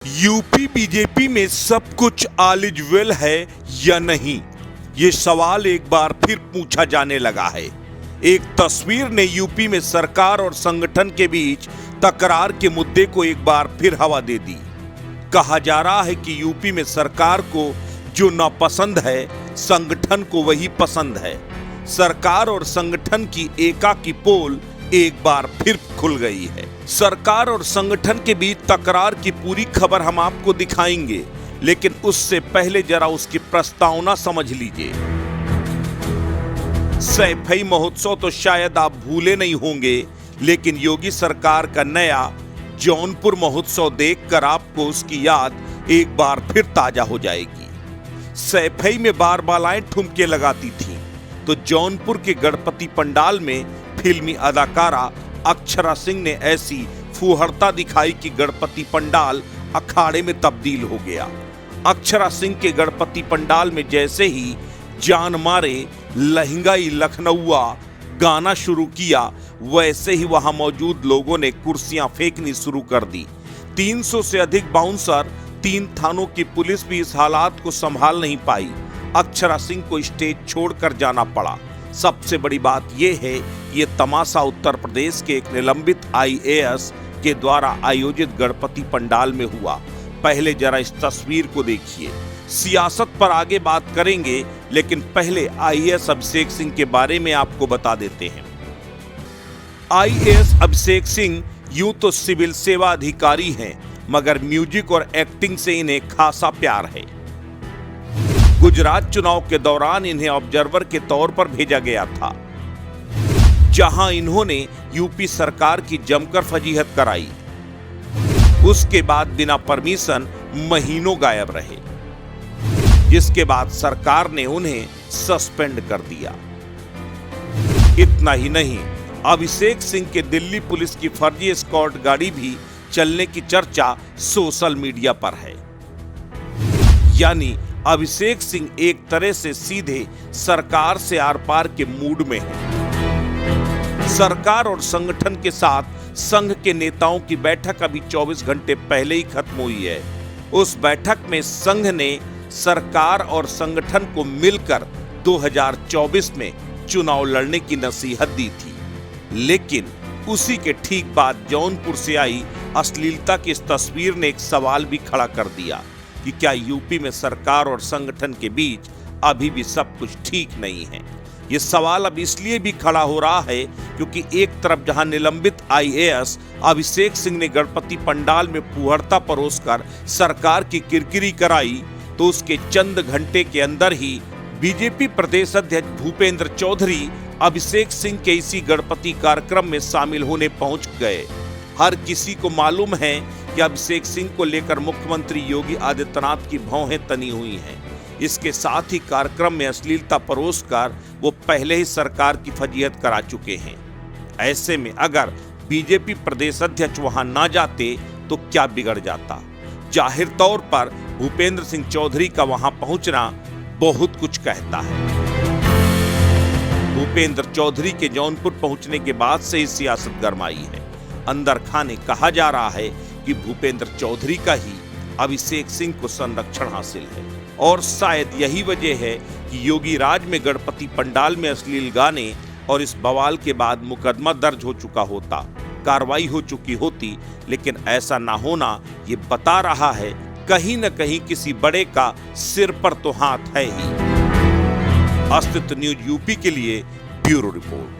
UP BJP में सब कुछ ऑल इज वेल है या नहीं, ये सवाल एक बार फिर पूछा जाने लगा है। एक तस्वीर ने यूपी में सरकार और संगठन के बीच तकरार के मुद्दे को एक बार फिर हवा दे दी। कहा जा रहा है कि यूपी में सरकार को जो नापसंद है, संगठन को वही पसंद है। सरकार और संगठन की एकाकी पोल एक बार फिर खुल गई है। सरकार और संगठन के बीच तकरार की पूरी खबर हम आपको दिखाएंगे, लेकिन उससे पहले जरा उसकी प्रस्तावना समझ लीजिए। सैफई महोत्सव तो शायद आप भूले नहीं होंगे, लेकिन योगी सरकार का नया जौनपुर महोत्सव देखकर आपको उसकी याद एक बार फिर ताजा हो जाएगी। सैफई में बारबालाएं ठुमके लगाती थीं, तो जौनपुर के गणपति पंडाल में फिल्मी अदाकारा अक्षरा सिंह ने ऐसी फुहड़ता दिखाई कि गणपति पंडाल अखाड़े में तब्दील हो गया। अक्षरा सिंह के गणपति पंडाल में जैसे ही जान मारे लहंगाई लखनऊआ गाना शुरू किया, वैसे ही वहां मौजूद लोगों ने कुर्सियां फेंकनी शुरू कर दी। 300 से अधिक बाउंसर, 3 थानों की पुलिस भी इस हालात को संभाल नहीं पाई। अक्षरा सिंह को स्टेज छोड़कर जाना पड़ा। सबसे बड़ी बात यह है, ये तमाशा उत्तर प्रदेश के एक निलंबित IAS के द्वारा आयोजित गणपति पंडाल में हुआ। पहले जरा इस तस्वीर को देखिए। सियासत पर आगे बात करेंगे, लेकिन पहले IAS अभिषेक सिंह के बारे में आपको बता देते हैं। IAS अभिषेक सिंह यूं तो सिविल सेवा अधिकारी हैं, मगर म्यूजिक और एक्टिंग से इन्हें खासा प्यार है। गुजरात चुनाव के दौरान इन्हें ऑब्जर्वर के तौर पर भेजा गया था, जहां इन्होंने यूपी सरकार की जमकर फजीहत कराई। उसके बाद बिना परमिशन महीनों गायब रहे, जिसके बाद सरकार ने उन्हें सस्पेंड कर दिया। इतना ही नहीं, अभिषेक सिंह के दिल्ली पुलिस की फर्जी एस्कॉर्ट गाड़ी भी चलने की चर्चा सोशल मीडिया पर है। यानी अभिषेक सिंह एक तरह से सीधे सरकार से आर पार के मूड में है। सरकार और संगठन के साथ संघ के नेताओं की बैठक अभी 24 घंटे पहले ही खत्म हुई है। उस बैठक में संघ ने सरकार और संगठन को मिलकर 2024 में चुनाव लड़ने की नसीहत दी थी, लेकिन उसी के ठीक बाद जौनपुर से आई अश्लीलता की इस तस्वीर ने एक सवाल भी खड़ा कर दिया कि क्या यूपी में सरकार और संगठन के बीच अभी भी सब कुछ ठीक नहीं है। ये सवाल अब इसलिए भी खड़ा हो रहा है क्योंकि एक तरफ जहां निलंबित IAS अभिषेक सिंह ने गणपति पंडाल में फुहड़ता परोसकर सरकार की किरकिरी कराई, तो उसके चंद घंटे के अंदर ही बीजेपी प्रदेश अध्यक्ष भूपेंद्र चौधरी अभिषेक सिंह के इसी गणपति कार्यक्रम में शामिल होने पहुंच गए। हर किसी को मालूम है कि अभिषेक सिंह को लेकर मुख्यमंत्री योगी आदित्यनाथ की भौहें तनी हुई हैं। इसके साथ ही कार्यक्रम में अश्लीलता परोसकर वो पहले ही सरकार की फजीहत करा चुके हैं। ऐसे में अगर बीजेपी प्रदेश अध्यक्ष वहां ना जाते तो क्या बिगड़ जाता। जाहिर तौर पर भूपेंद्र सिंह चौधरी का वहां पहुंचना बहुत कुछ कहता है। भूपेंद्र चौधरी के जौनपुर पहुंचने के बाद से ही सियासत गरमाई है। अंदर खाने कहा जा रहा है कि भूपेंद्र चौधरी का ही अभिषेक सिंह को संरक्षण हासिल है, और शायद यही वजह है कि योगी राज में गणपति पंडाल में अश्लील गाने और इस बवाल के बाद मुकदमा दर्ज हो चुका होता, कार्रवाई हो चुकी होती, लेकिन ऐसा ना होना ये बता रहा है कहीं न कहीं किसी बड़े का सिर पर तो हाथ है ही। अस्तित्व न्यूज यूपी के लिए ब्यूरो रिपोर्ट।